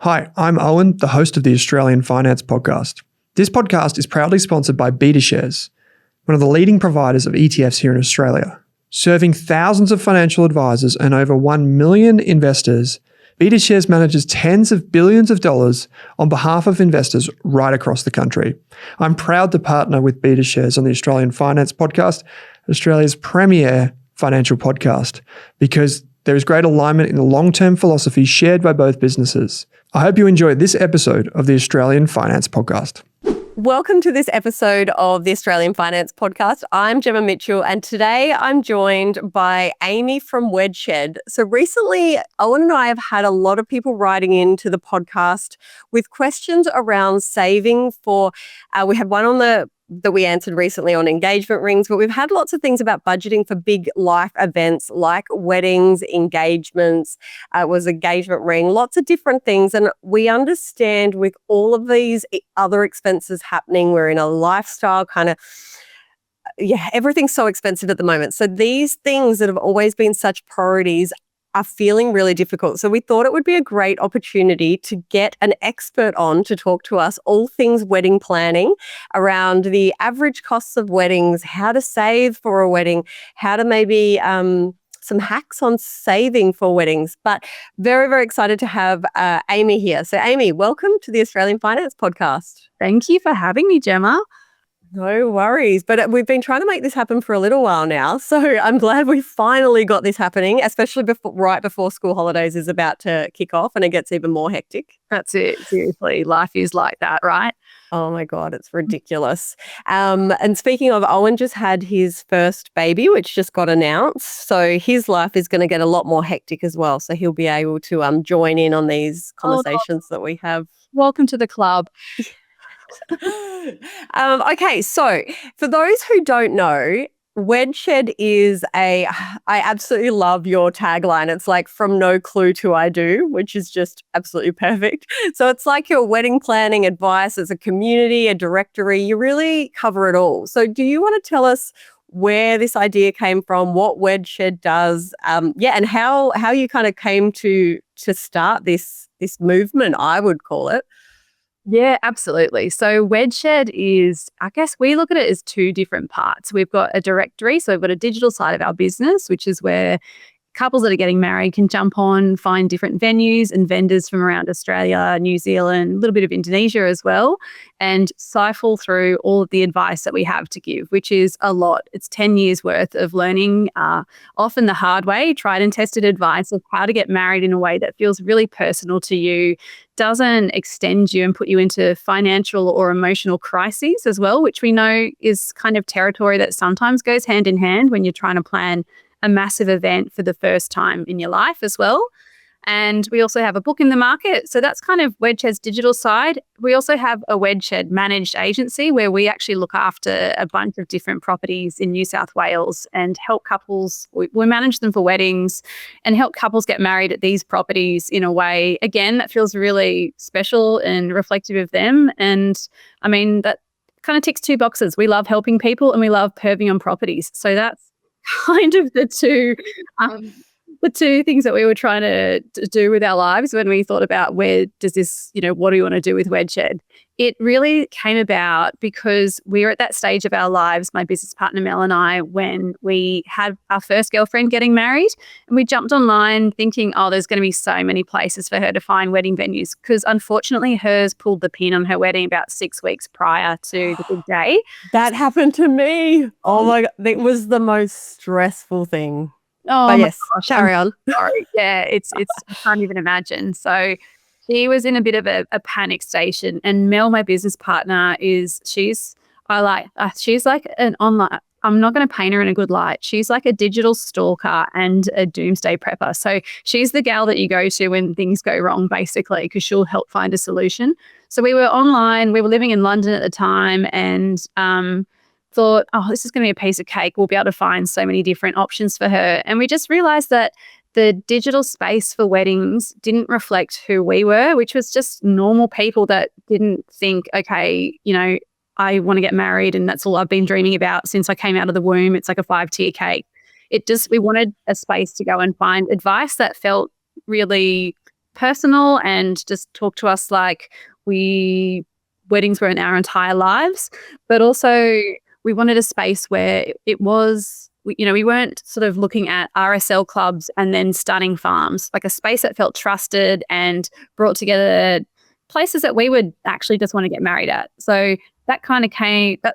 Hi, I'm Owen, the host of the Australian Finance Podcast. This podcast is proudly sponsored by BetaShares, one of the leading providers of ETFs here in Australia. Serving thousands of financial advisors and over 1 million investors, BetaShares manages tens of billions of dollars on behalf of investors right across the country. I'm proud to partner with BetaShares on the Australian Finance Podcast, Australia's premier financial podcast, because there is great alignment in the long-term philosophy shared by both businesses. I hope you enjoyed this episode of the Australian Finance Podcast. Welcome to this episode of the Australian Finance Podcast. I'm Gemma Mitchell, and today I'm joined by Amy from WedShed. So recently, Owen and I have had a lot of people writing into the podcast with questions around saving for, we had one on that we answered recently on engagement rings, but we've had lots of things about budgeting for big life events like weddings, engagements, was engagement ring, lots of different things. And we understand with all of these other expenses happening, we're in a lifestyle kind of, everything's so expensive at the moment. So these things that have always been such priorities are feeling really difficult. So we thought it would be a great opportunity to get an expert on to talk to us all things wedding planning, around the average costs of weddings, how to save for a wedding, how to maybe some hacks on saving for weddings. But very, very excited to have Amy here. So Amy, welcome to the Australian Finance Podcast. Thank you for having me, Gemma. No worries. But we've been trying to make this happen for a little while now. So I'm glad we finally got this happening, especially right before school holidays is about to kick off and it gets even more hectic. That's it. Seriously, life is like that, right? Oh my God, it's ridiculous. And speaking of, Owen just had his first baby, which just got announced. So his life is going to get a lot more hectic as well. So he'll be able to join in on these conversations that we have. Welcome to the club. Okay, so for those who don't know, WedShed is I absolutely love your tagline. It's like from no clue to I do, which is just absolutely perfect. So it's like your wedding planning advice as a community, a directory, you really cover it all. So do you want to tell us where this idea came from, what WedShed does, and how you kind of came to start this movement, I would call it? Yeah, absolutely. So WedShed is, I guess we look at it as two different parts. We've got a directory, so we've got a digital side of our business, which is where couples that are getting married can jump on, find different venues and vendors from around Australia, New Zealand, a little bit of Indonesia as well, and siphon through all of the advice that we have to give, which is a lot. It's 10 years worth of learning, often the hard way, tried and tested advice of how to get married in a way that feels really personal to you, doesn't extend you and put you into financial or emotional crises as well, which we know is kind of territory that sometimes goes hand in hand when you're trying to plan a massive event for the first time in your life as well. And we also have a book in the market. So that's kind of WedShed's digital side. We also have a WedShed managed agency where we actually look after a bunch of different properties in New South Wales and help couples. We manage them for weddings and help couples get married at these properties in a way, again, that feels really special and reflective of them. And I mean, that kind of ticks two boxes. We love helping people and we love perving on properties. So that's kind of the two things that we were trying to do with our lives when we thought about where does this, what do we want to do with WedShed? It really came about because we were at that stage of our lives, my business partner Mel and I, when we had our first girlfriend getting married, and we jumped online thinking, there's going to be so many places for her to find wedding venues, because unfortunately hers pulled the pin on her wedding about 6 weeks prior to the big day. That happened to me. Oh my God, it was the most stressful thing. Oh, but yes, gosh, carry on. Sorry. Yeah, it's I can't even imagine. So she was in a bit of a panic station, and Mel, my business partner, she's like an online. I'm not going to paint her in a good light. She's like a digital stalker and a doomsday prepper. So she's the gal that you go to when things go wrong, basically, because she'll help find a solution. So we were online. We were living in London at the time, and thought, this is going to be a piece of cake. We'll be able to find so many different options for her. And we just realized that the digital space for weddings didn't reflect who we were, which was just normal people that didn't think, okay, I want to get married and that's all I've been dreaming about since I came out of the womb. It's like a 5-tier cake. We wanted a space to go and find advice that felt really personal and just talk to us like weddings were in our entire lives. But also we wanted a space where it was, we weren't sort of looking at RSL clubs and then stunning farms, like a space that felt trusted and brought together places that we would actually just want to get married at. So that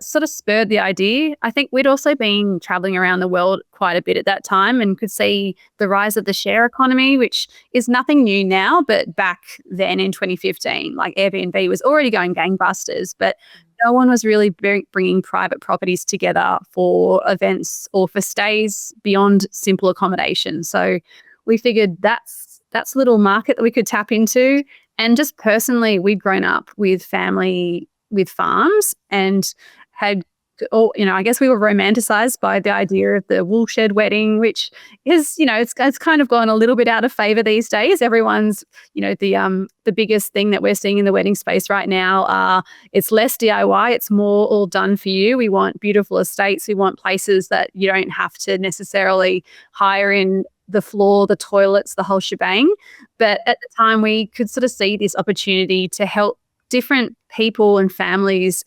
sort of spurred the idea. I think we'd also been traveling around the world quite a bit at that time and could see the rise of the share economy, which is nothing new now, but back then in 2015, like Airbnb was already going gangbusters, but no one was really bringing private properties together for events or for stays beyond simple accommodation. So we figured that's a little market that we could tap into. And just personally, we'd grown up with family with farms and had, I guess we were romanticized by the idea of the woolshed wedding, which is, it's kind of gone a little bit out of favor these days. Everyone's, the biggest thing that we're seeing in the wedding space right now it's less DIY, it's more all done for you. We want beautiful estates. We want places that you don't have to necessarily hire in the floor, the toilets, the whole shebang. But at the time, we could sort of see this opportunity to help different people and families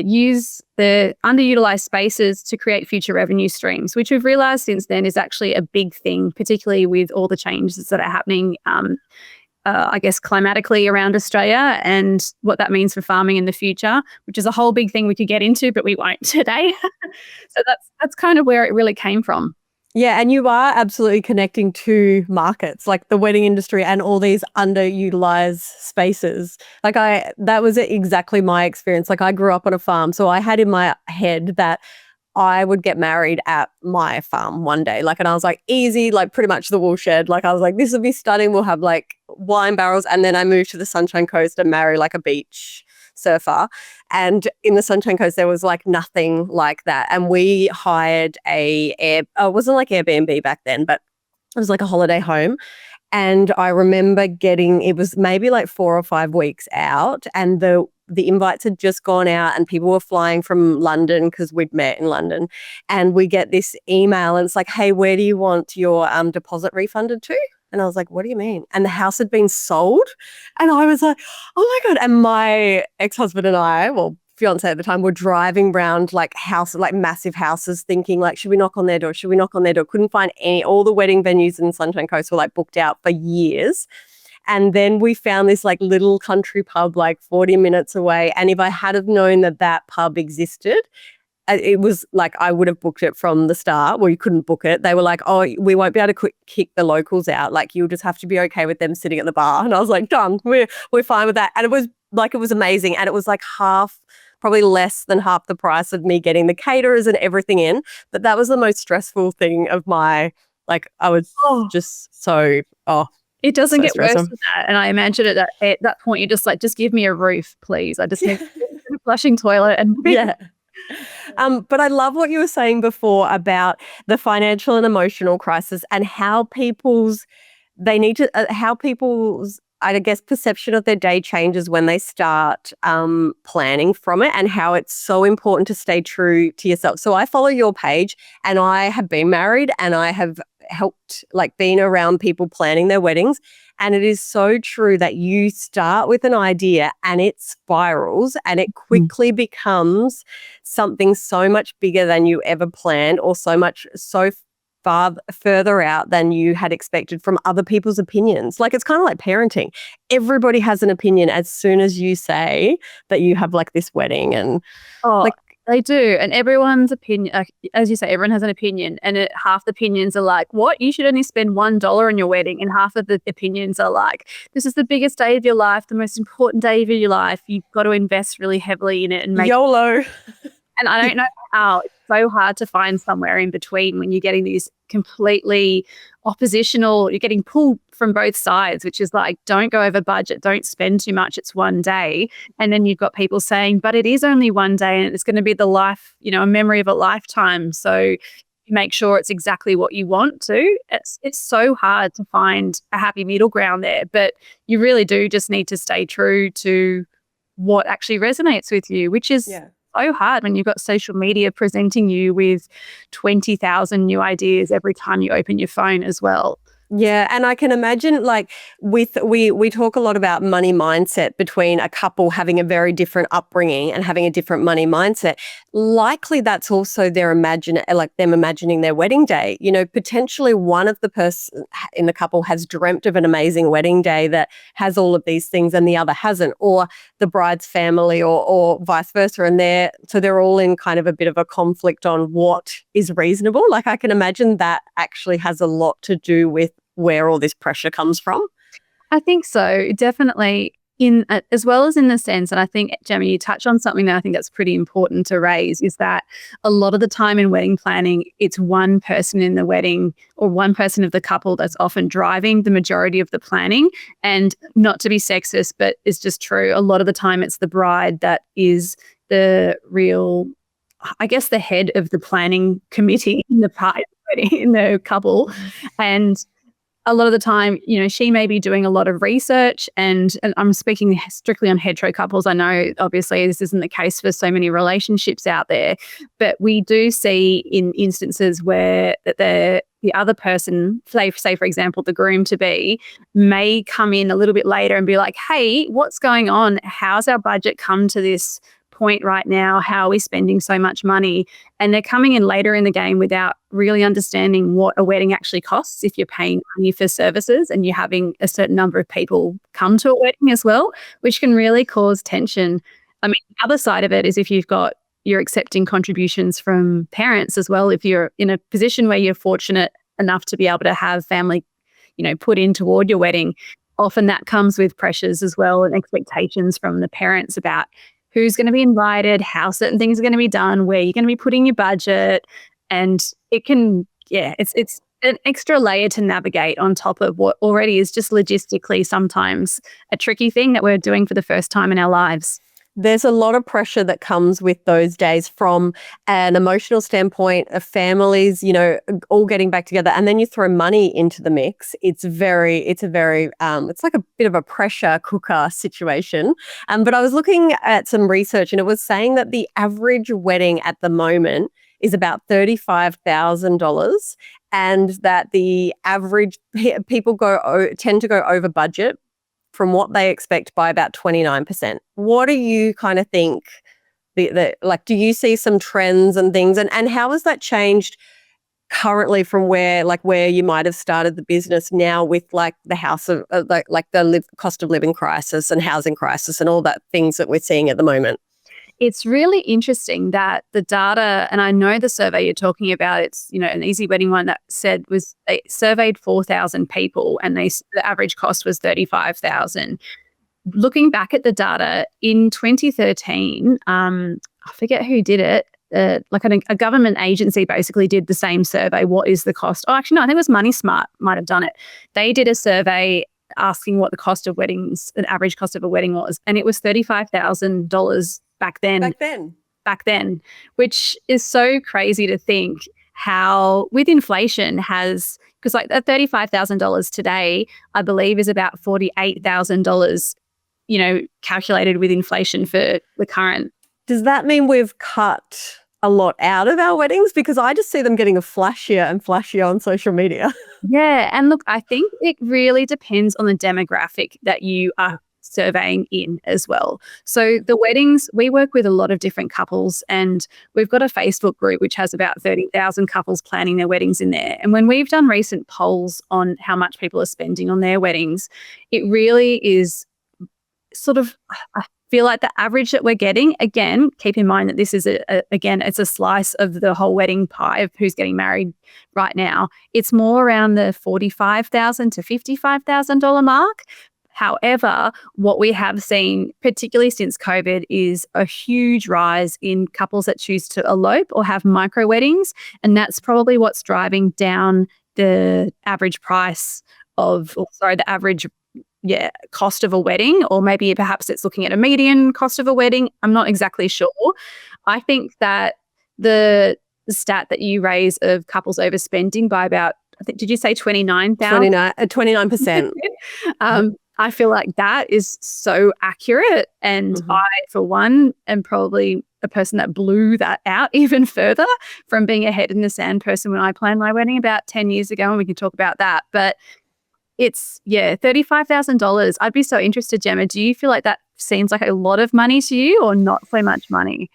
use the underutilized spaces to create future revenue streams, which we've realized since then is actually a big thing, particularly with all the changes that are happening, I guess, climatically around Australia and what that means for farming in the future, which is a whole big thing we could get into, but we won't today. So that's kind of where it really came from. Yeah, and you are absolutely connecting to markets like the wedding industry and all these underutilized spaces. Like that was exactly my experience. Like I grew up on a farm, so I had in my head that I would get married at my farm one day. Like, and I was like, easy, like pretty much the woolshed. Like I was like, this will be stunning. We'll have like wine barrels. And then I moved to the Sunshine Coast and marry like a beach surfer. And in the Sunshine Coast, there was like nothing like that. And we hired it wasn't like Airbnb back then, but it was like a holiday home. And I remember it was maybe like 4 or 5 weeks out, and the invites had just gone out and people were flying from London because we'd met in London. And we get this email and it's like, hey, where do you want your deposit refunded to? And I was like, what do you mean? And the house had been sold. And I was like, oh my God. And my ex-husband and I, well, fiance at the time, were driving around like massive houses thinking like, should we knock on their door? Should we knock on their door? Couldn't find all the wedding venues in Sunshine Coast were like booked out for years. And then we found this like little country pub like 40 minutes away. And if I had have known that pub existed, it was like I would have booked it from the start. Well, you couldn't book it. They were like, oh, we won't be able to kick the locals out. Like you'll just have to be okay with them sitting at the bar. And I was like, done. We're fine with that. And it was amazing. And it was like probably less than half the price of me getting the caterers and everything in. But that was the most stressful thing of I was just so, it doesn't so get stressful. worse than that. And I imagine at that point, you're just like, just give me a roof, please. I just need a flushing toilet. And yeah. But I love what you were saying before about the financial and emotional crisis and how people's, I guess, perception of their day changes when they start planning from it, and how it's so important to stay true to yourself. So I follow your page, and I have been married and I have helped, like, been around people planning their weddings. And it is so true that you start with an idea and it spirals and it quickly becomes something so much bigger than you ever planned, or so far further out than you had expected from other people's opinions. Like, it's kind of like parenting. Everybody has an opinion as soon as you say that you have like this wedding, and they do. And everyone's opinion, as you say, everyone has an opinion, and half the opinions are like, what? You should only spend $1 on your wedding. And half of the opinions are like, this is the biggest day of your life, the most important day of your life. You've got to invest really heavily in it and make YOLO. And I don't know how it's so hard to find somewhere in between when you're getting these completely oppositional, you're getting pulled from both sides, which is like, don't go over budget, don't spend too much, it's one day. And then you've got people saying, but it is only one day and it's going to be the life, a memory of a lifetime. So make sure it's exactly what you want to. It's so hard to find a happy middle ground there, but you really do just need to stay true to what actually resonates with you, which is so hard when you've got social media presenting you with 20,000 new ideas every time you open your phone as well. Yeah, and I can imagine like we talk a lot about money mindset between a couple having a very different upbringing and having a different money mindset. Likely that's also them imagining their wedding day. You know, potentially one of the person in the couple has dreamt of an amazing wedding day that has all of these things and the other hasn't, or the bride's family or vice versa, and they're all in kind of a bit of a conflict on what is reasonable. Like I can imagine that actually has a lot to do with where all this pressure comes from. I think so, definitely. As well as in the sense, and I think, Gemma, you touch on something that I think that's pretty important to raise, is that a lot of the time in wedding planning, it's one person in the wedding or one person of the couple that's often driving the majority of the planning. And not to be sexist, but it's just true. A lot of the time it's the bride that is the real, I guess, the head of the planning committee in the couple. And a lot of the time, you know, she may be doing a lot of research, and I'm speaking strictly on hetero couples. I know obviously this isn't the case for so many relationships out there, but we do see in instances where the other person, say for example, the groom-to-be, may come in a little bit later and be like, hey, what's going on? How's our budget come to this point right now? How are we spending so much money? And they're coming in later in the game without really understanding what a wedding actually costs if you're paying money for services and you're having a certain number of people come to a wedding as well, which can really cause tension. I mean, the other side of it is if you're accepting contributions from parents as well. If you're in a position where you're fortunate enough to be able to have family, you know, put in toward your wedding, often that comes with pressures as well and expectations from the parents about who's going to be invited, how certain things are going to be done, where you're going to be putting your budget. And it can, it's an extra layer to navigate on top of what already is just logistically sometimes a tricky thing that we're doing for the first time in our lives. There's a lot of pressure that comes with those days from an emotional standpoint of families, you know, all getting back together, and then you throw money into the mix. It's like a bit of a pressure cooker situation. But I was looking at some research and it was saying that the average wedding at the moment is about $35,000, and that the average people tend to go over budget from what they expect by about 29%. What do you kind of think? Do you see some trends and things? And how has that changed currently from where you might have started the business now with like the cost of living crisis and housing crisis and all that things that we're seeing at the moment? It's really interesting that the data, and I know the survey you're talking about, it's, you know, an Easy Wedding one that said they surveyed 4,000 people and the average cost was $35,000. Looking back at the data in 2013, I forget who did it. A government agency basically did the same survey. What is the cost? Oh, actually, no, I think it was Money Smart might have done it. They did a survey asking what the cost of weddings, an average cost of a wedding was, and it was $35,000 back then, which is so crazy to think how with inflation because like that $35,000 today, I believe is about $48,000, you know, calculated with inflation for the current. Does that mean we've cut a lot out of our weddings? Because I just see them getting flashier and flashier on social media. Yeah. And look, I think it really depends on the demographic that you are surveying in as well. So the weddings, we work with a lot of different couples, and we've got a Facebook group which has about 30,000 couples planning their weddings in there. And when we've done recent polls on how much people are spending on their weddings, it really is sort of, I feel like the average that we're getting, again, keep in mind that this is it's a slice of the whole wedding pie of who's getting married right now. It's more around the $45,000 to $55,000 mark. However, what we have seen, particularly since COVID, is a huge rise in couples that choose to elope or have micro weddings. And that's probably what's driving down the average cost of a wedding, or maybe perhaps it's looking at a median cost of a wedding. I'm not exactly sure. I think that the stat that you raise of couples overspending by about, I think, did you say 29,000? 29%. I feel like that is so accurate. And I, for one, am probably a person that blew that out even further from being a head in the sand person when I planned my wedding about 10 years ago, and we can talk about that. But It's, $35,000. I'd be so interested, Gemma. Do you feel like that seems like a lot of money to you or not so much money?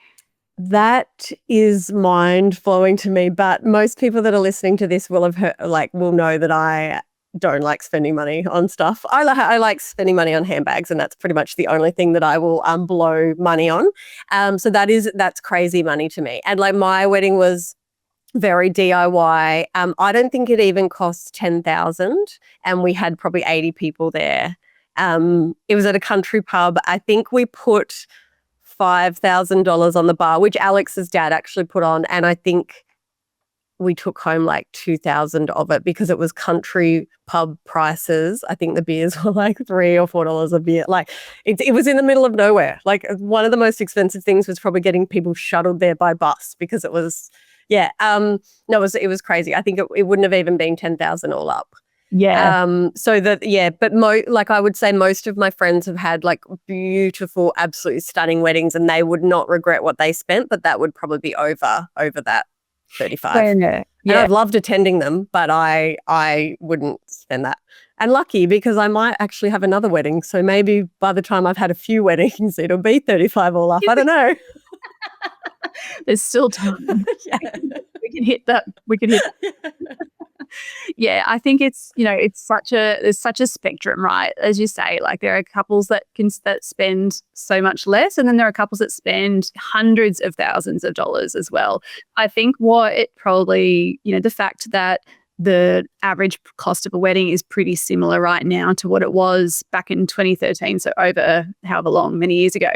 That is mind blowing to me. But most people that are listening to this will have heard, will know that I don't like spending money on stuff. I like spending money on handbags, and that's pretty much the only thing that I will blow money on. So that's crazy money to me. And like my wedding was very DIY. I don't think it even cost 10,000, and we had probably 80 people there. It was at a country pub. I think we put $5,000 on the bar, which Alex's dad actually put on, and I think we took home like 2,000 of it because it was country pub prices. I think the beers were like $3 or $4 a beer. Like it was in the middle of nowhere. Like one of the most expensive things was probably getting people shuttled there by bus because it was, no, it was crazy. I think it wouldn't have even been 10,000 all up. Yeah. But I would say most of my friends have had like beautiful, absolutely stunning weddings, and they would not regret what they spent, but that would probably be over that 35. Yeah. And I've loved attending them, but I wouldn't spend that. And lucky because I might actually have another wedding. So maybe by the time I've had a few weddings, it'll be 35 all up. I don't know. There's still time. We can hit that. Yeah, I think it's, there's such a spectrum, right? As you say, like there are couples that spend so much less, and then there are couples that spend hundreds of thousands of dollars as well. I think what it probably, the fact that the average cost of a wedding is pretty similar right now to what it was back in 2013, so over however long, many years ago,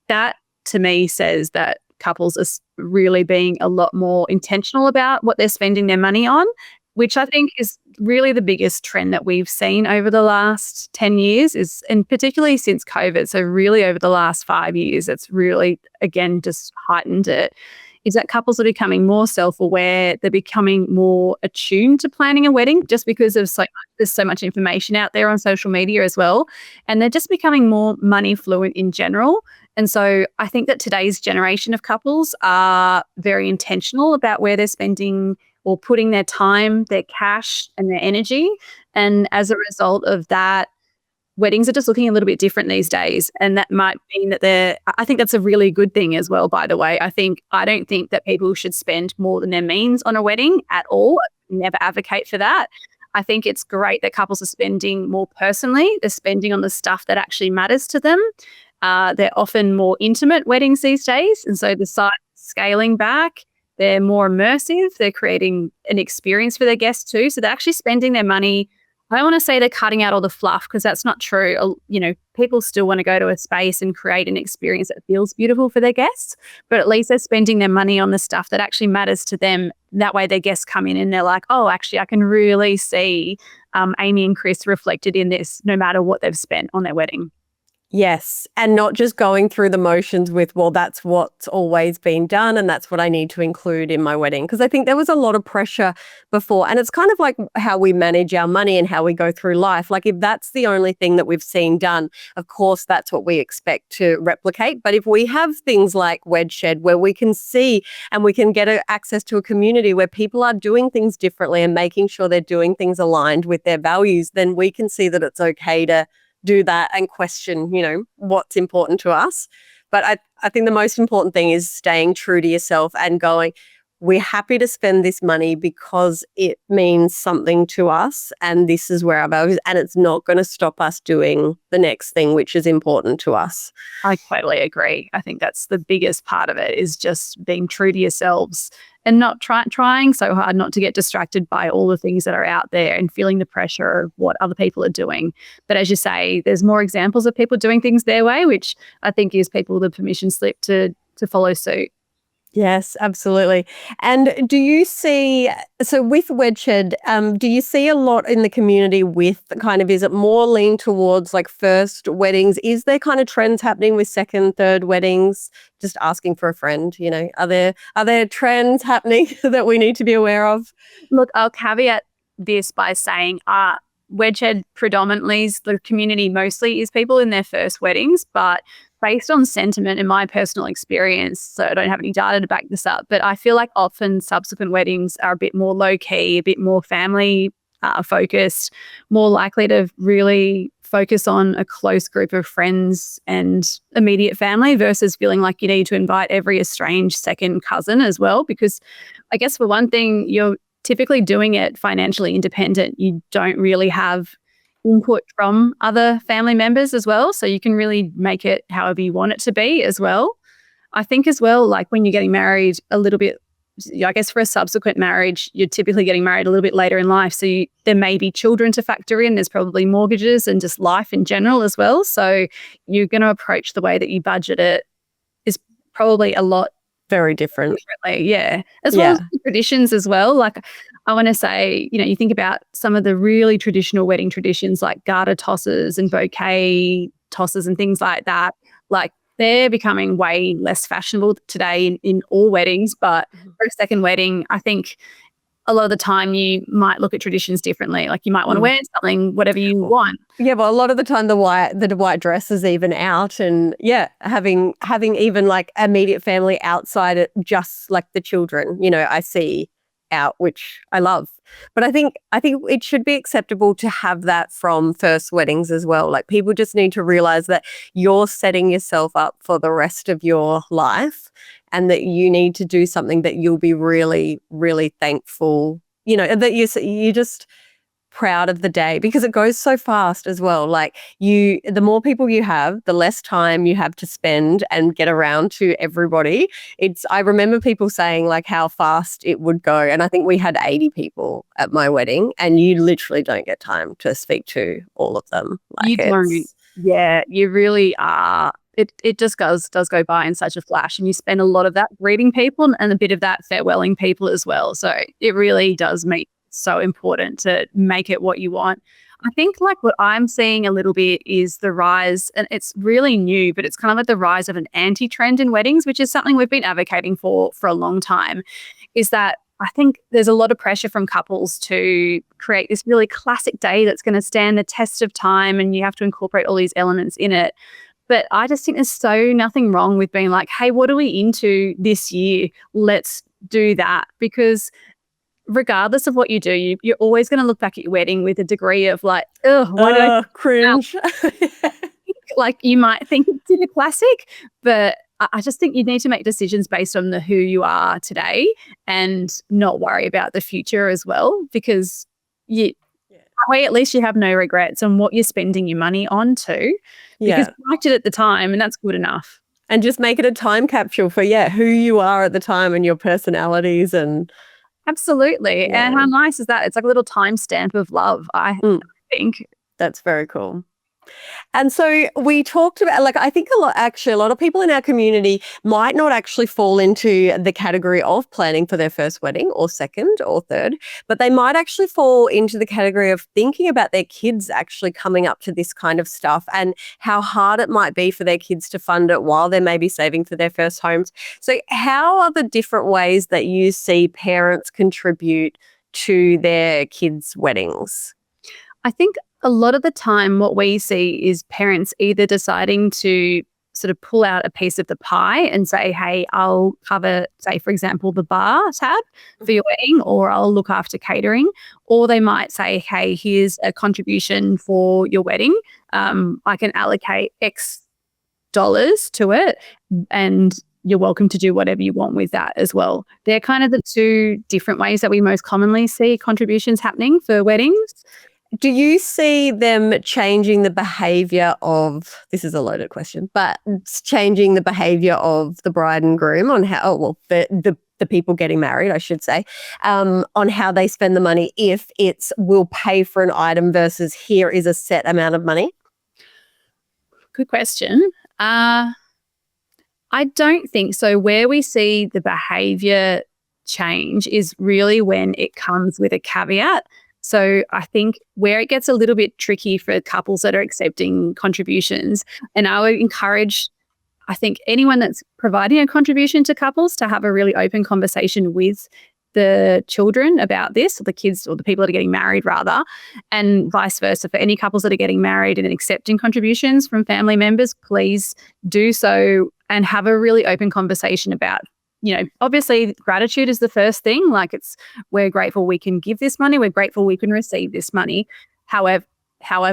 that to me says that couples are really being a lot more intentional about what they're spending their money on, which I think is really the biggest trend that we've seen over the last 10 years and particularly since COVID. So really over the last 5 years, it's really, again, just heightened it, is that couples are becoming more self-aware. They're becoming more attuned to planning a wedding just because of there's so much information out there on social media as well. And they're just becoming more money fluent in general. And so I think that today's generation of couples are very intentional about where they're spending or putting their time, their cash, and their energy. And as a result of that, weddings are just looking a little bit different these days. And that might mean that I think that's a really good thing as well, by the way. I don't think that people should spend more than their means on a wedding at all. I never advocate for that. I think it's great that couples are spending more personally. They're spending on the stuff that actually matters to them. They're often more intimate weddings these days. And so the site scaling back, they're more immersive. They're creating an experience for their guests too. So they're actually spending their money. I don't want to say they're cutting out all the fluff because that's not true. People still want to go to a space and create an experience that feels beautiful for their guests, but at least they're spending their money on the stuff that actually matters to them. That way their guests come in and they're like, oh, actually, I can really see Amy and Chris reflected in this no matter what they've spent on their wedding. Yes. And not just going through the motions with, well, that's what's always been done and that's what I need to include in my wedding. Because I think there was a lot of pressure before. And it's kind of like how we manage our money and how we go through life. Like if that's the only thing that we've seen done, of course, that's what we expect to replicate. But if we have things like WedShed where we can see and we can get access to a community where people are doing things differently and making sure they're doing things aligned with their values, then we can see that it's okay to do that and question, what's important to us. But I think the most important thing is staying true to yourself and going, we're happy to spend this money because it means something to us and this is where our values, and it's not going to stop us doing the next thing, which is important to us. I totally agree. I think that's the biggest part of it, is just being true to yourselves and not trying so hard not to get distracted by all the things that are out there and feeling the pressure of what other people are doing. But as you say, there's more examples of people doing things their way, which I think gives people the permission slip to follow suit. Yes, absolutely. And do you see, so with WedShed, do you see a lot in the community with is it more lean towards like first weddings? Is there kind of trends happening with second, third weddings? Just asking for a friend, are there trends happening that we need to be aware of? Look, I'll caveat this by saying WedShed predominantly, the community mostly is people in their first weddings, but based on sentiment and my personal experience, so I don't have any data to back this up, but I feel like often subsequent weddings are a bit more low-key, a bit more family focused, more likely to really focus on a close group of friends and immediate family versus feeling like you need to invite every estranged second cousin as well. Because I guess for one thing, you're typically doing it financially independent. You don't really have input from other family members as well. So you can really make it however you want it to be as well. I think as well, like when you're getting married a little bit, I guess for a subsequent marriage, you're typically getting married a little bit later in life. So there may be children to factor in. There's probably mortgages and just life in general as well. So you're going to approach the way that you budget it is probably a lot very differently. Yeah. As well as traditions as well. Like I want to say, you think about some of the really traditional wedding traditions like garter tosses and bouquet tosses and things like that. Like they're becoming way less fashionable today in all weddings. But for a second wedding, I think a lot of the time you might look at traditions differently. Like you might want to wear something, whatever you want. Yeah, but a lot of the time the white dress is even out, and having even like immediate family outside it, just like the children, I see out, which I love. But I think it should be acceptable to have that from first weddings as well. Like people just need to realize that you're setting yourself up for the rest of your life and that you need to do something that you'll be really, really thankful, that you're just proud of the day, because it goes so fast as well. Like the more people you have, the less time you have to spend and get around to everybody. I remember people saying like how fast it would go, and I think we had 80 people at my wedding, and you literally don't get time to speak to all of them. Like you don't. Yeah, you really are. It just does go by in such a flash, and you spend a lot of that greeting people and a bit of that farewelling people as well. So it really does make so important to make it what you want. I think like what I'm seeing a little bit is the rise, and it's really new, but it's kind of like the rise of an anti-trend in weddings, which is something we've been advocating for a long time, is that I think there's a lot of pressure from couples to create this really classic day that's going to stand the test of time, and you have to incorporate all these elements in it. But I just think there's nothing wrong with being like, hey, what are we into this year? Let's do that. Because regardless of what you do, you're always going to look back at your wedding with a degree of like, why did I cringe? Like you might think it's a classic, but I just think you need to make decisions based on who you are today and not worry about the future as well, because at least you have no regrets on what you're spending your money on too, because you liked it at the time, and that's good enough. And just make it a time capsule for who you are at the time and your personalities and. Absolutely. Yeah. And how nice is that? It's like a little timestamp of love, I think. That's very cool. And so we talked about, like, I think a lot of people in our community might not actually fall into the category of planning for their first wedding or second or third, but they might actually fall into the category of thinking about their kids actually coming up to this kind of stuff and how hard it might be for their kids to fund it while they're maybe saving for their first homes. So how are the different ways that you see parents contribute to their kids' weddings? I think a lot of the time what we see is parents either deciding to sort of pull out a piece of the pie and say, hey, I'll cover, say, for example, the bar tab for your wedding, or I'll look after catering. Or they might say, hey, here's a contribution for your wedding. I can allocate X dollars to it, and you're welcome to do whatever you want with that as well. They're kind of the two different ways that we most commonly see contributions happening for weddings. Do you see them changing the behaviour of, this is a loaded question, but it's changing the behaviour of the bride and groom on how, the people getting married, I should say, on how they spend the money, if it's we'll pay for an item versus here is a set amount of money? Good question. I don't think so. Where we see the behaviour change is really when it comes with a caveat. So I think where it gets a little bit tricky for couples that are accepting contributions, and I would encourage, I think, anyone that's providing a contribution to couples to have a really open conversation with the children about this, or the kids, or the people that are getting married rather, and vice versa. For any couples that are getting married and accepting contributions from family members, please do so and have a really open conversation about obviously gratitude is the first thing. Like we're grateful we can give this money. We're grateful we can receive this money. However,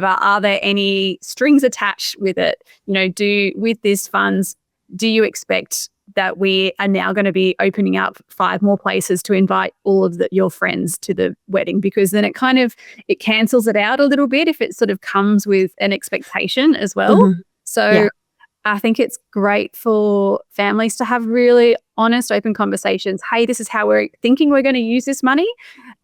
are there any strings attached with it? With these funds, do you expect that we are now going to be opening up 5 more places to invite all of your friends to the wedding? Because then it cancels it out a little bit if it sort of comes with an expectation as well. Mm-hmm. So Yeah. I think it's great for families to have really honest, open conversations. Hey, this is how we're thinking we're going to use this money.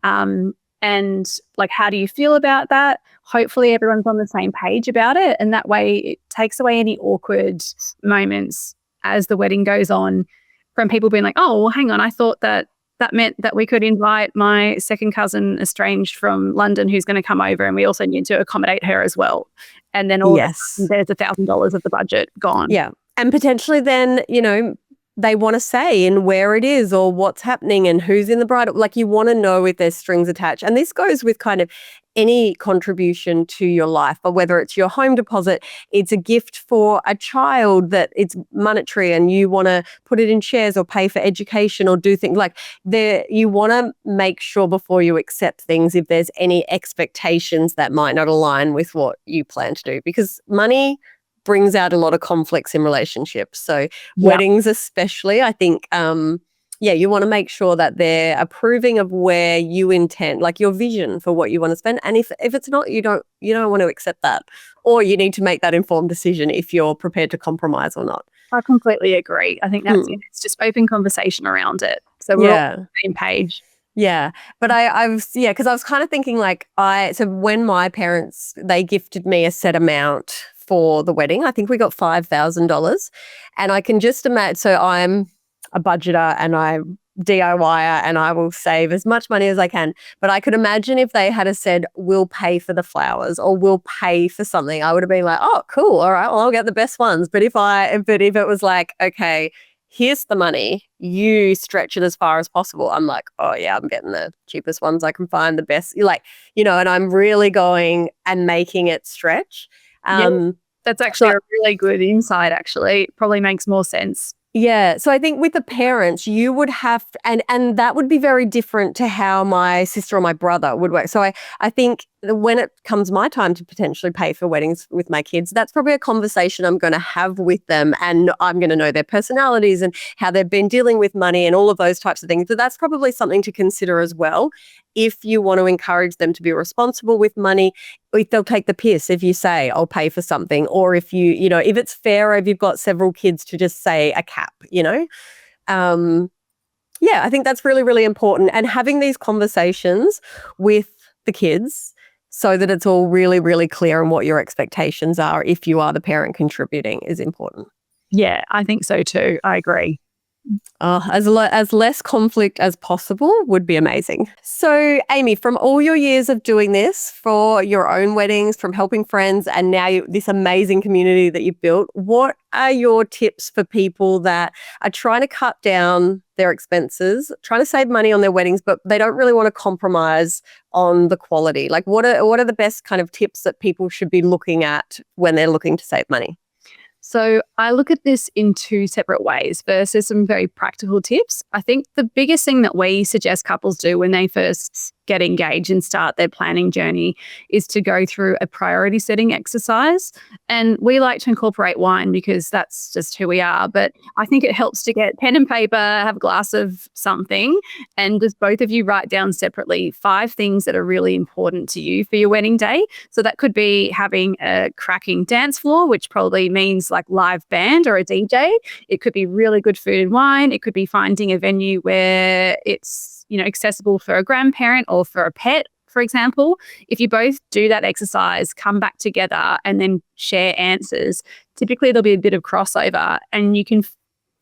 And like, how do you feel about that? Hopefully everyone's on the same page about it. And that way it takes away any awkward moments as the wedding goes on from people being like, oh, well, hang on, I thought that meant that we could invite my second cousin estranged from London who's going to come over, and we also need to accommodate her as well. And then all Yes. there's $1,000 of the budget gone. Yeah. And potentially then, they want to say in where it is or what's happening and who's in the bridal. Like, you want to know if there's strings attached. And this goes with kind of any contribution to your life, but whether it's your home deposit, it's a gift for a child that it's monetary and you want to put it in shares or pay for education or do things like there. You want to make sure before you accept things if there's any expectations that might not align with what you plan to do, because money brings out a lot of conflicts in relationships. So weddings especially, I think, you want to make sure that they're approving of where you intend, like your vision for what you want to spend. And if it's not, you don't want to accept that, or you need to make that informed decision if you're prepared to compromise or not. I completely agree. I think that's it. It's just open conversation around it. So we're all on the same page. Yeah. But because I was kind of thinking so when my parents, they gifted me a set amount for the wedding, I think we got $5,000, and I can just imagine, so I'm a budgeter and I DIYer and I will save as much money as I can. But I could imagine if they had said, we'll pay for the flowers or we'll pay for something, I would have been like, oh, cool. All right, well, I'll get the best ones. But if it was like, okay, here's the money, you stretch it as far as possible, I'm like, oh yeah, I'm getting the cheapest ones I can find, the best, and I'm really going and making it stretch. That's actually a really good insight, actually. It probably makes more sense. Yeah. So I think with the parents, you would have, and that would be very different to how my sister or my brother would work. So I think when it comes my time to potentially pay for weddings with my kids, that's probably a conversation I'm going to have with them, and I'm going to know their personalities and how they've been dealing with money and all of those types of things. So that's probably something to consider as well. If you want to encourage them to be responsible with money, if they'll take the piss if you say, I'll pay for something, or if if it's fair, if you've got several kids, to just say a cap, I think that's really, really important. And having these conversations with the kids so that it's all really, really clear on what your expectations are if you are the parent contributing is important. Yeah, I think so too. I agree. As less conflict as possible would be amazing. So, Amy, from all your years of doing this for your own weddings, from helping friends, and now this amazing community that you've built, what are your tips for people that are trying to cut down their expenses, trying to save money on their weddings, but they don't really want to compromise on the quality? Like, what are the best kind of tips that people should be looking at when they're looking to save money? So I look at this in 2 separate ways. First, there's some very practical tips. I think the biggest thing that we suggest couples do when they first get engaged and start their planning journey is to go through a priority setting exercise. And we like to incorporate wine because that's just who we are. But I think it helps to get pen and paper, have a glass of something, and just both of you write down separately 5 things that are really important to you for your wedding day. So that could be having a cracking dance floor, which probably means like live band or a DJ. It could be really good food and wine. It could be finding a venue where it's accessible for a grandparent or for a pet, for example. If you both do that exercise, come back together and then share answers, typically there'll be a bit of crossover, and you can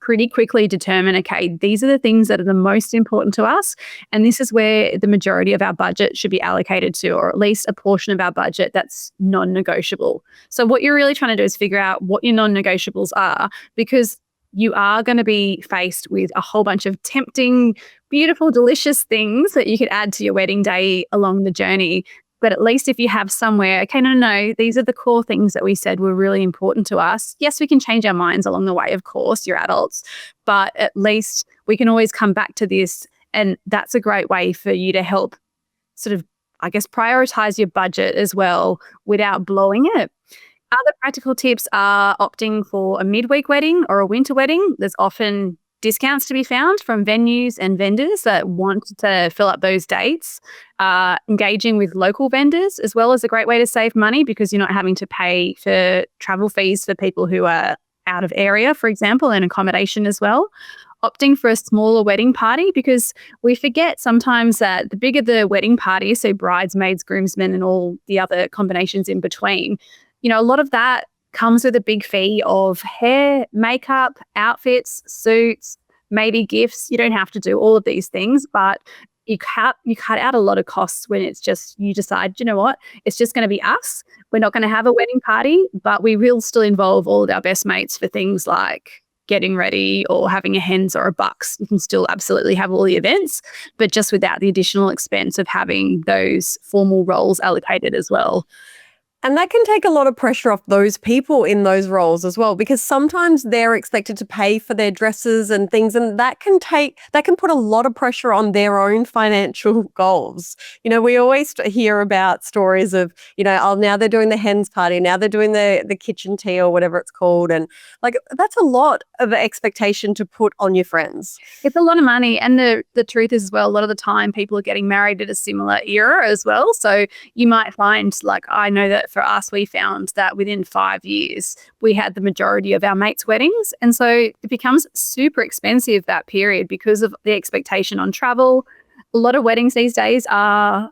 pretty quickly determine, okay, these are the things that are the most important to us, and this is where the majority of our budget should be allocated to, or at least a portion of our budget that's non-negotiable. So what you're really trying to do is figure out what your non-negotiables are, because you are going to be faced with a whole bunch of tempting, beautiful, delicious things that you could add to your wedding day along the journey. But at least if you have somewhere, okay, no, these are the core things that we said were really important to us. Yes, we can change our minds along the way, of course, you're adults, but at least we can always come back to this. And that's a great way for you to help sort of, I guess, prioritize your budget as well without blowing it. Other practical tips are opting for a midweek wedding or a winter wedding. There's often discounts to be found from venues and vendors that want to fill up those dates. Engaging with local vendors as well is a great way to save money because you're not having to pay for travel fees for people who are out of area, for example, and accommodation as well. Opting for a smaller wedding party because we forget sometimes that the bigger the wedding party, so bridesmaids, groomsmen, and all the other combinations in between, a lot of that comes with a big fee of hair, makeup, outfits, suits, maybe gifts. You don't have to do all of these things, but you cut out a lot of costs when it's just you decide, you know what, it's just going to be us. We're not going to have a wedding party, but we will still involve all of our best mates for things like getting ready or having a hens or a bucks. You can still absolutely have all the events, but just without the additional expense of having those formal roles allocated as well. And that can take a lot of pressure off those people in those roles as well, because sometimes they're expected to pay for their dresses and things, and that can put a lot of pressure on their own financial goals. We always hear about stories of, now they're doing the hens party, now they're doing the kitchen tea or whatever it's called. And that's a lot of expectation to put on your friends. It's a lot of money. And the truth is as well, a lot of the time people are getting married at a similar era as well. So you might find, I know that for us, we found that within 5 years, we had the majority of our mates' weddings. And so it becomes super expensive that period because of the expectation on travel. A lot of weddings these days are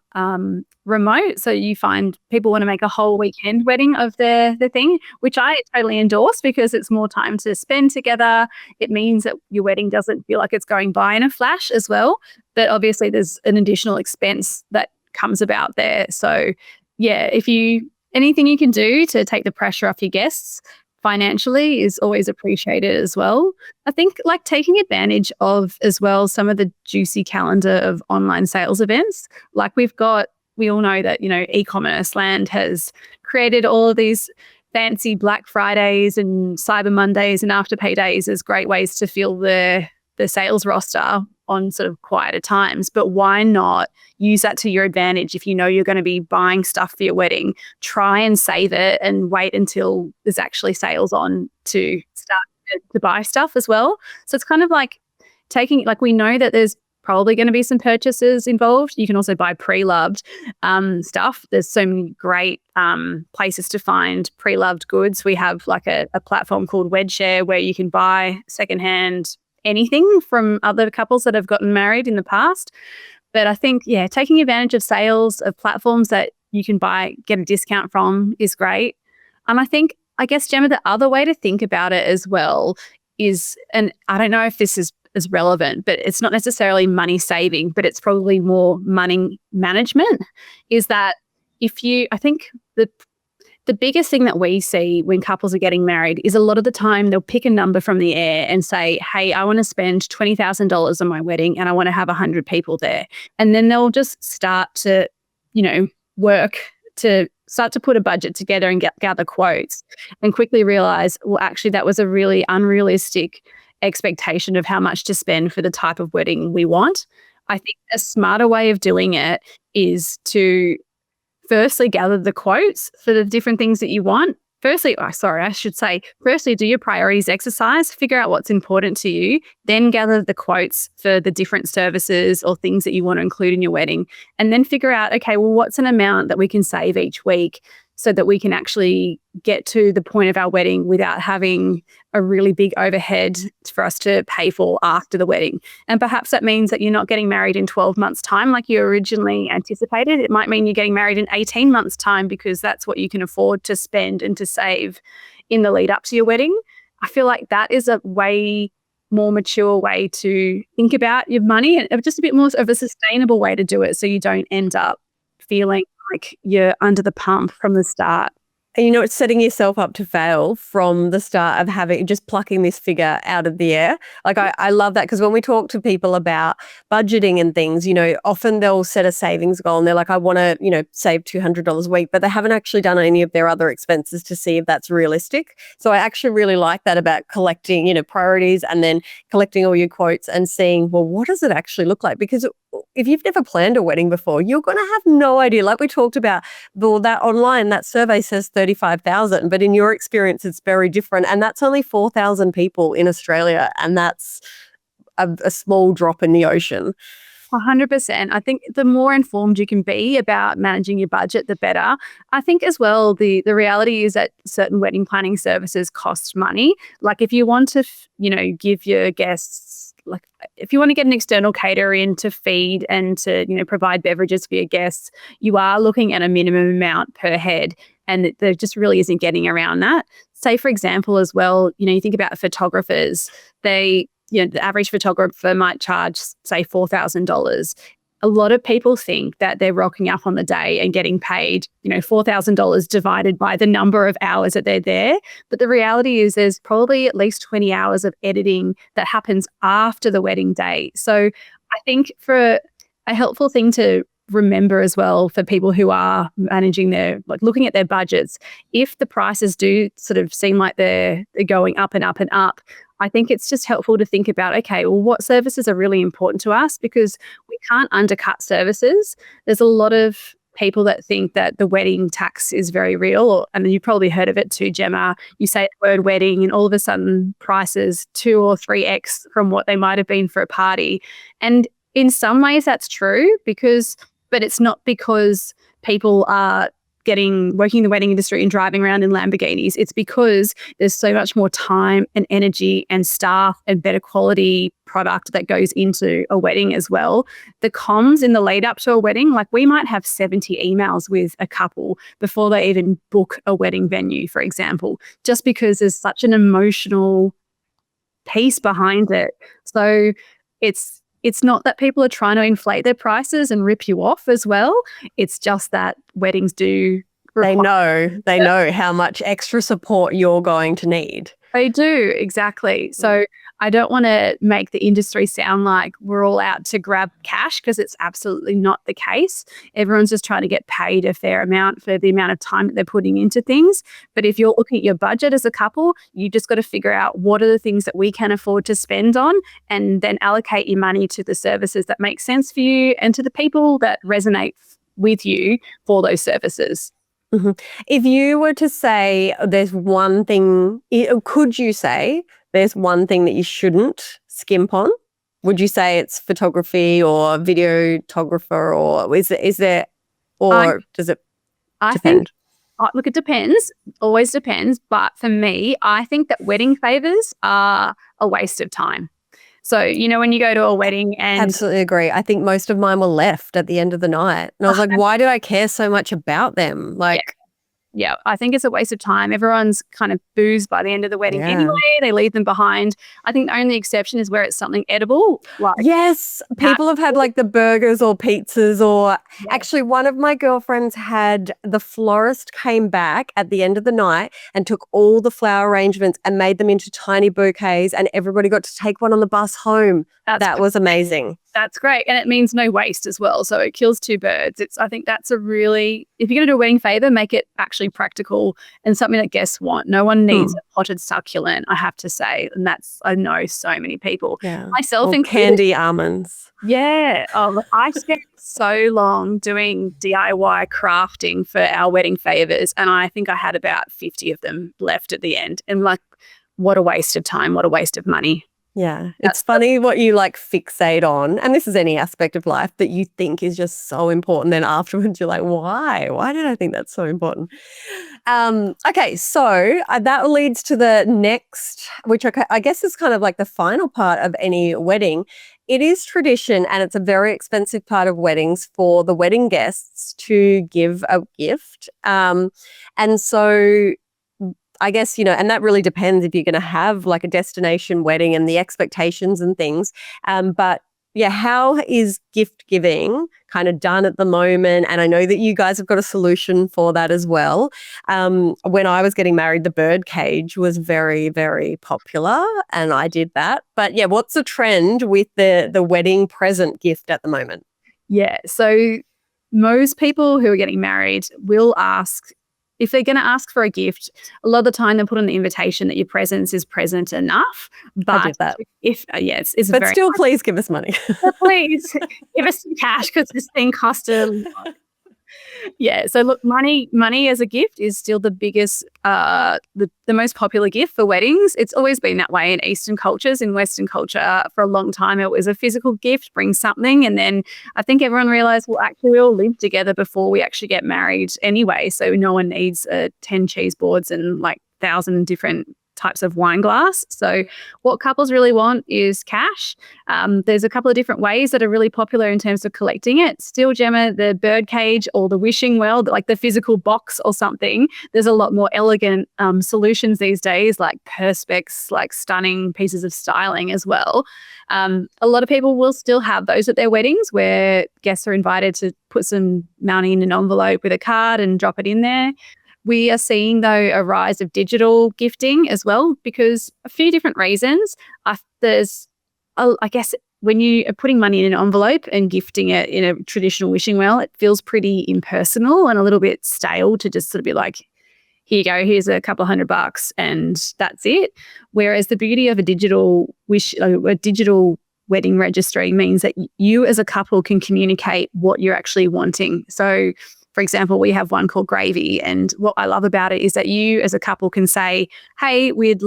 remote. So you find people want to make a whole weekend wedding of their thing, which I totally endorse because it's more time to spend together. It means that your wedding doesn't feel like it's going by in a flash as well. But obviously there's an additional expense that comes about there. So yeah, anything you can do to take the pressure off your guests financially is always appreciated as well. I think taking advantage of as well some of the juicy calendar of online sales events. We all know that, e-commerce land has created all of these fancy Black Fridays and Cyber Mondays and Afterpay days as great ways to fill the sales roster on sort of quieter times. But why not use that to your advantage? If you know you're going to be buying stuff for your wedding, try and save it and wait until there's actually sales on to start to buy stuff as well. So it's kind of we know that there's probably going to be some purchases involved. You can also buy pre-loved stuff. There's so many great places to find pre-loved goods. We have a platform called WedShed where you can buy secondhand anything from other couples that have gotten married in the past. But I think, taking advantage of sales of platforms that you can get a discount from is great. And I guess, Gemma, the other way to think about it as well is, and I don't know if this is relevant, but it's not necessarily money saving, but it's probably more money management, is that I think the biggest thing that we see when couples are getting married is a lot of the time they'll pick a number from the air and say, hey, I want to spend $20,000 on my wedding and I want to have 100 people there. And then they'll just start to, work to start to put a budget together and gather quotes and quickly realize, well, actually, that was a really unrealistic expectation of how much to spend for the type of wedding we want. I think a smarter way of doing it is to firstly gather the quotes for the different things that you want. Firstly, do your priorities exercise, figure out what's important to you, then gather the quotes for the different services or things that you want to include in your wedding, and then figure out, okay, well, what's an amount that we can save each week so that we can actually get to the point of our wedding without having a really big overhead for us to pay for after the wedding. And perhaps that means that you're not getting married in 12 months' time like you originally anticipated. It might mean you're getting married in 18 months' time because that's what you can afford to spend and to save in the lead up to your wedding. I feel like that is a way more mature way to think about your money and just a bit more of a sustainable way to do it so you don't end up feeling like you're under the pump from the start. And it's setting yourself up to fail from the start of just plucking this figure out of the air. Like I love that, because when we talk to people about budgeting and things, often they'll set a savings goal and they're like, I want to, save $200 a week, but they haven't actually done any of their other expenses to see if that's realistic. So I actually really like that about collecting, priorities, and then collecting all your quotes and seeing, well, what does it actually look like? Because if you've never planned a wedding before, you're going to have no idea. Like we talked about, that online, that survey says 35,000, but in your experience, it's very different. And that's only 4,000 people in Australia. And that's a small drop in the ocean. 100%. I think the more informed you can be about managing your budget, the better. I think as well, the reality is that certain wedding planning services cost money. Like if you want to, give your guests, like if you want to get an external caterer in to feed and to, provide beverages for your guests, you are looking at a minimum amount per head. And there just really isn't getting around that. Say, for example, as well, you think about photographers, the average photographer might charge, say, $4,000. A lot of people think that they're rocking up on the day and getting paid, $4,000 divided by the number of hours that they're there. But the reality is there's probably at least 20 hours of editing that happens after the wedding day. So I think for a helpful thing to remember as well for people who are managing looking at their budgets, if the prices do sort of seem like they're going up and up and up, I think it's just helpful to think about, okay, well, what services are really important to us? Because we can't undercut services. There's a lot of people that think that the wedding tax is very real, and you probably heard of it too, Gemma. You say the word wedding and all of a sudden prices 2 or 3x from what they might have been for a party. And in some ways that's true, but it's not because people are working in the wedding industry and driving around in Lamborghinis. It's because there's so much more time and energy and staff and better quality product that goes into a wedding as well. The comms in the lead up to a wedding, like we might have 70 emails with a couple before they even book a wedding venue, for example, just because there's such an emotional piece behind it. So it's not that people are trying to inflate their prices and rip you off as well. It's just that weddings do require— They know how much extra support you're going to need. They do, exactly. So I don't want to make the industry sound like we're all out to grab cash, because it's absolutely not the case. Everyone's just trying to get paid a fair amount for the amount of time that they're putting into things. But if you're looking at your budget as a couple, you just got to figure out what are the things that we can afford to spend on, and then allocate your money to the services that make sense for you and to the people that resonate with you for those services. Mm-hmm. If you were to say there's one thing, could you say there's one thing that you shouldn't skimp on? Would you say it's photography or videographer, or is there, or does it depend? Look, it depends. Always depends. But for me, I think that wedding favors are a waste of time. So, when you go to a wedding and— Absolutely agree. I think most of mine were left at the end of the night. And I was like, why do I care so much about them? Yeah, I think it's a waste of time. Everyone's kind of boozed by the end of the wedding anyway. They leave them behind. I think the only exception is where it's something edible. Yes, people have had like the burgers or pizzas, or actually one of my girlfriends had the florist came back at the end of the night and took all the flower arrangements and made them into tiny bouquets, and everybody got to take one on the bus home. That was amazing. That's great. And it means no waste as well. So it kills two birds. I think that's if you're going to do a wedding favor, make it actually practical and something that guests want. No one needs a potted succulent, I have to say. And I know so many people. Yeah. Myself included. Candy almonds. Yeah. I spent so long doing DIY crafting for our wedding favors, and I think I had about 50 of them left at the end. And what a waste of time. What a waste of money. Yeah, it's funny what you fixate on, and this is any aspect of life that you think is just so important. Then afterwards, you're like, why? Why did I think that's so important? Okay, so that leads to the next, which I guess is kind of like the final part of any wedding. It is tradition, and it's a very expensive part of weddings for the wedding guests to give a gift. And so I guess, and that really depends if you're going to have like a destination wedding and the expectations and things. But how is gift giving kind of done at the moment? And I know that you guys have got a solution for that as well. When I was getting married, the bird cage was very, very popular, and I did that. But yeah, what's the trend with the wedding present gift at the moment? Yeah. So most people who are getting married will ask, if they're going to ask for a gift, a lot of the time they'll put on the invitation that your presence is present enough. But I did that. If yes, it's But very still, please give us money. please give us some cash because this thing cost a lot. Yeah. So look, money as a gift is still the biggest, the most popular gift for weddings. It's always been that way in Eastern cultures. In Western culture, for a long time, it was a physical gift, bring something. And then I think everyone realized, well, actually, we all live together before we actually get married anyway. So no one needs 10 cheese boards and like 1,000 different types of wine glass. So what couples really want is cash. There's a couple of different ways that are really popular in terms of collecting it. Still, Gemma, the bird cage or the wishing well, like the physical box or something, there's a lot more elegant solutions these days, like perspex, like stunning pieces of styling as well. A lot of people will still have those at their weddings where guests are invited to put some money in an envelope with a card and drop it in there. We are seeing, though, a rise of digital gifting as well because a few different reasons. I guess when you are putting money in an envelope and gifting it in a traditional wishing well, it feels pretty impersonal and a little bit stale to just sort of be like, here you go, here's a couple of $100 and that's it. Whereas the beauty of a digital wedding registry means that you as a couple can communicate what you're actually wanting. So for example, we have one called Gravy, and what I love about it is that you as a couple can say, hey, we'd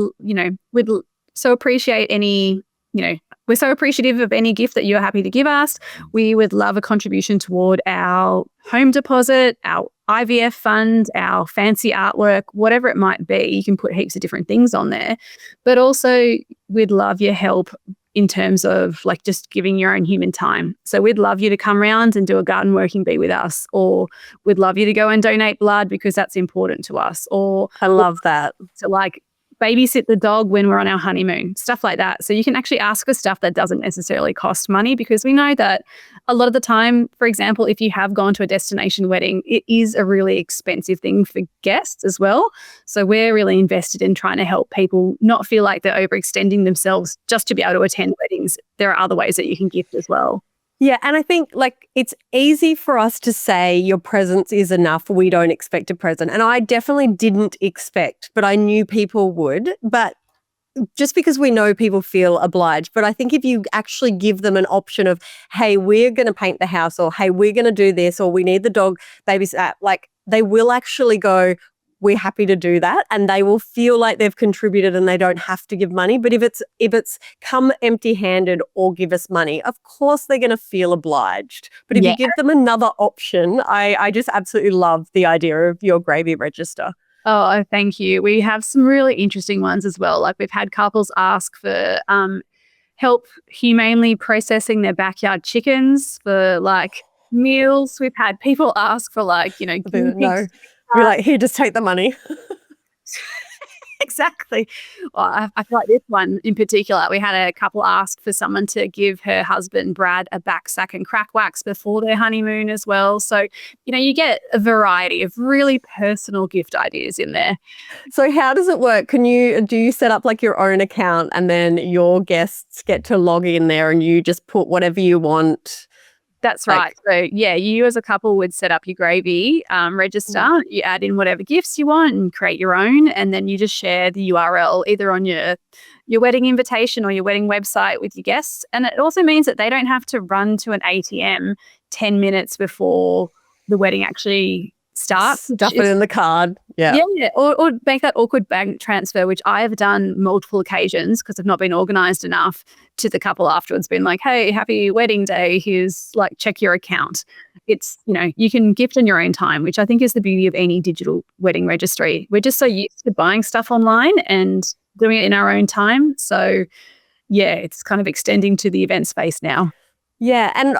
so appreciate any, we're so appreciative of any gift that you're happy to give us. We would love a contribution toward our home deposit, our IVF fund, our fancy artwork, whatever it might be. You can put heaps of different things on there, but also we'd love your help in terms of like just giving your own human time. So we'd love you to come around and do a garden working bee with us, or we'd love you to go and donate blood because that's important to us. Or I love that. So like babysit the dog when we're on our honeymoon, stuff like that. So you can actually ask for stuff that doesn't necessarily cost money because we know that a lot of the time, for example, if you have gone to a destination wedding, it is a really expensive thing for guests as well. So we're really invested in trying to help people not feel like they're overextending themselves just to be able to attend weddings. There are other ways that you can gift as well. Yeah, and I think like it's easy for us to say your presence is enough. We don't expect a present. And I definitely didn't expect, but I knew people would. But just because we know people feel obliged. But I think if you actually give them an option of, hey, we're going to paint the house, or hey, we're going to do this, or we need the dog babysat, like they will actually go, we're happy to do that, and they will feel like they've contributed and they don't have to give money. But if it's come empty-handed or give us money, of course they're going to feel obliged. But if you give them another option, I just absolutely love the idea of your Gravy register. Oh, thank you. We have some really interesting ones as well. Like we've had couples ask for help humanely processing their backyard chickens for like meals. We've had people ask for like, No. We're like, here, just take the money. Exactly. Well, I feel like this one in particular, we had a couple ask for someone to give her husband, Brad, a back sack and crack wax before their honeymoon as well. So, you get a variety of really personal gift ideas in there. So how does it work? Do you set up like your own account and then your guests get to log in there and you just put whatever you want? That's right. So, yeah, you as a couple would set up your Gravy register. You add in whatever gifts you want and create your own, and then you just share the URL either on your wedding invitation or your wedding website with your guests. And it also means that they don't have to run to an ATM 10 minutes before the wedding actually starts. Stuff it in the card. Yeah. Yeah. Or make that awkward bank transfer, which I have done multiple occasions because I've not been organised enough, to the couple afterwards, been like, hey, happy wedding day. Here's like, check your account. It's, you can gift in your own time, which I think is the beauty of any digital wedding registry. We're just so used to buying stuff online and doing it in our own time. So yeah, it's kind of extending to the event space now. Yeah, and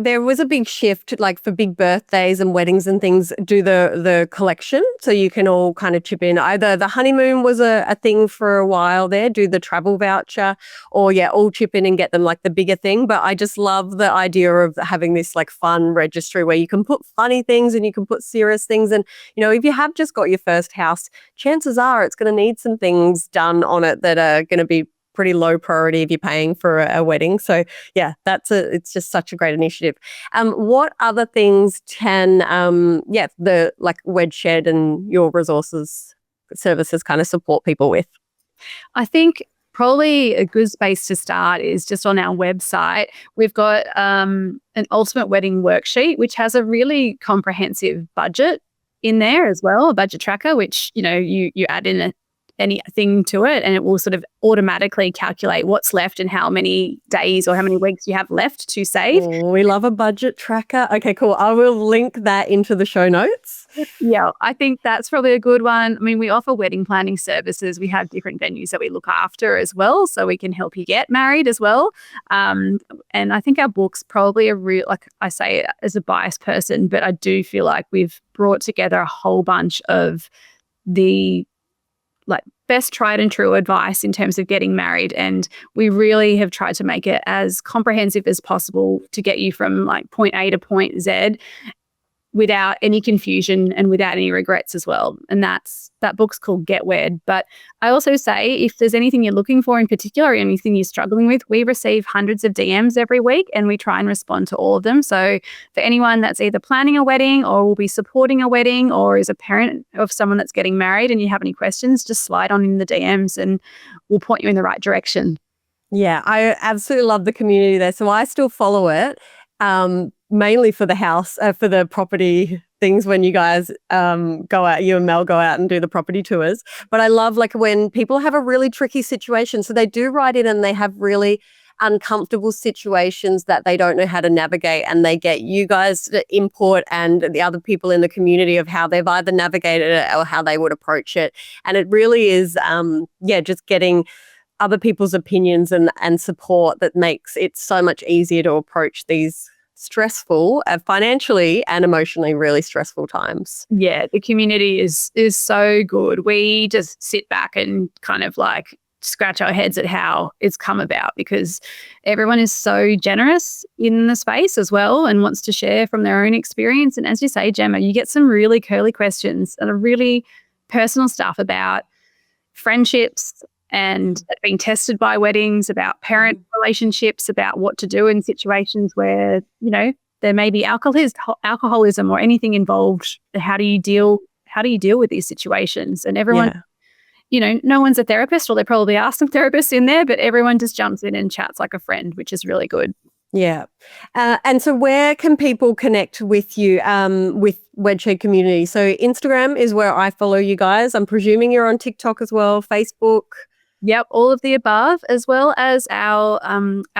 there was a big shift, like for big birthdays and weddings and things, do the collection, so you can all kind of chip in. Either the honeymoon was a thing for a while there, do the travel voucher, or all chip in and get them like the bigger thing. But I just love the idea of having this like fun registry where you can put funny things and you can put serious things. And if you have just got your first house, chances are it's going to need some things done on it that are going to be pretty low priority if you're paying for a wedding. So it's just such a great initiative. What other things can the like WedShed and your services kind of support people with? I think probably a good space to start is just on our website. We've got an ultimate wedding worksheet, which has a really comprehensive budget in there as well, a budget tracker, which you add in anything to it and it will sort of automatically calculate what's left and how many days or how many weeks you have left to save. Oh, we love a budget tracker. Okay, cool. I will link that into the show notes. Yeah, I think that's probably a good one. I mean, we offer wedding planning services. We have different venues that we look after as well, so we can help you get married as well. And I think our book's probably a real, like I say as a biased person, but I do feel like we've brought together a whole bunch of the best tried and true advice in terms of getting married, and we really have tried to make it as comprehensive as possible to get you from like point A to point Z without any confusion and without any regrets as well. And that book's called Get Wed. But I also say if there's anything you're looking for in particular or anything you're struggling with, we receive hundreds of DMs every week and we try and respond to all of them. So for anyone that's either planning a wedding or will be supporting a wedding or is a parent of someone that's getting married and you have any questions, just slide on in the DMs and we'll point you in the right direction. Yeah, I absolutely love the community there. So I still follow it. Mainly for the house, for the property things when you guys go out, you and Mel go out and do the property tours. But I love like when people have a really tricky situation. So they do write in and they have really uncomfortable situations that they don't know how to navigate, and they get you guys to input and the other people in the community of how they've either navigated it or how they would approach it. And it really is, just getting other people's opinions and support that makes it so much easier to approach these stressful, financially and emotionally really stressful times. Yeah, the community is so good. We just sit back and kind of like scratch our heads at how it's come about because everyone is so generous in the space as well and wants to share from their own experience. And as you say, Gemma, you get some really curly questions and a really personal stuff about friendships and being tested by weddings, about parent relationships, about what to do in situations where, there may be alcoholism or anything involved. How do you deal with these situations? And everyone, no one's a therapist, or there probably are some therapists in there, but everyone just jumps in and chats like a friend, which is really good. Yeah. And so where can people connect with you with WedShed community? So Instagram is where I follow you guys. I'm presuming you're on TikTok as well, Facebook. Yep, all of the above, as well as our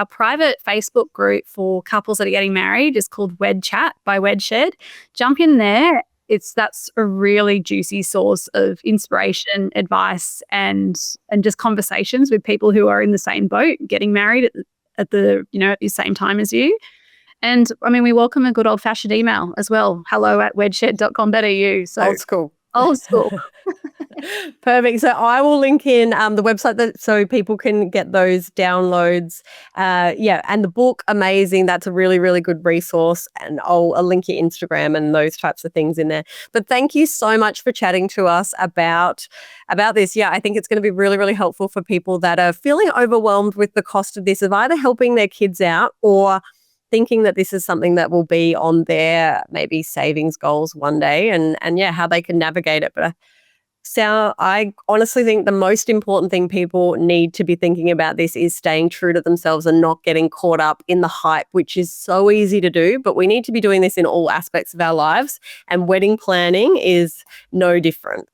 private Facebook group for couples that are getting married is called Wed Chat by WedShed. Jump in there. That's a really juicy source of inspiration, advice, and just conversations with people who are in the same boat, getting married at the same time as you. And I mean, we welcome a good old fashioned email as well. hello@wedshed.com.au. So old school. Old school. Perfect. So I will link in the website so people can get those downloads. And the book, amazing. That's a really, really good resource. And I'll link your Instagram and those types of things in there. But thank you so much for chatting to us about this. Yeah, I think it's going to be really, really helpful for people that are feeling overwhelmed with the cost of this, of either helping their kids out or thinking that this is something that will be on their maybe savings goals one day and how they can navigate it. But I honestly think the most important thing people need to be thinking about this is staying true to themselves and not getting caught up in the hype, which is so easy to do, but we need to be doing this in all aspects of our lives, and wedding planning is no different.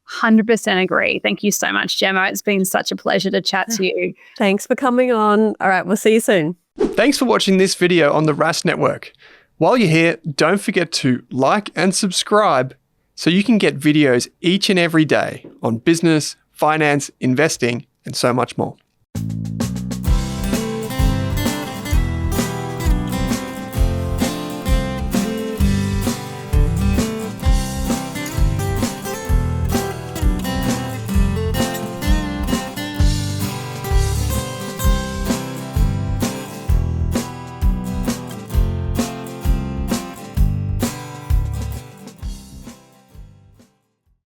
100% agree. Thank you so much, Gemma. It's been such a pleasure to chat to you. Thanks for coming on. All right, we'll see you soon. Thanks for watching this video on the Rask Network. While you're here, don't forget to like and subscribe so you can get videos each and every day on business, finance, investing, and so much more.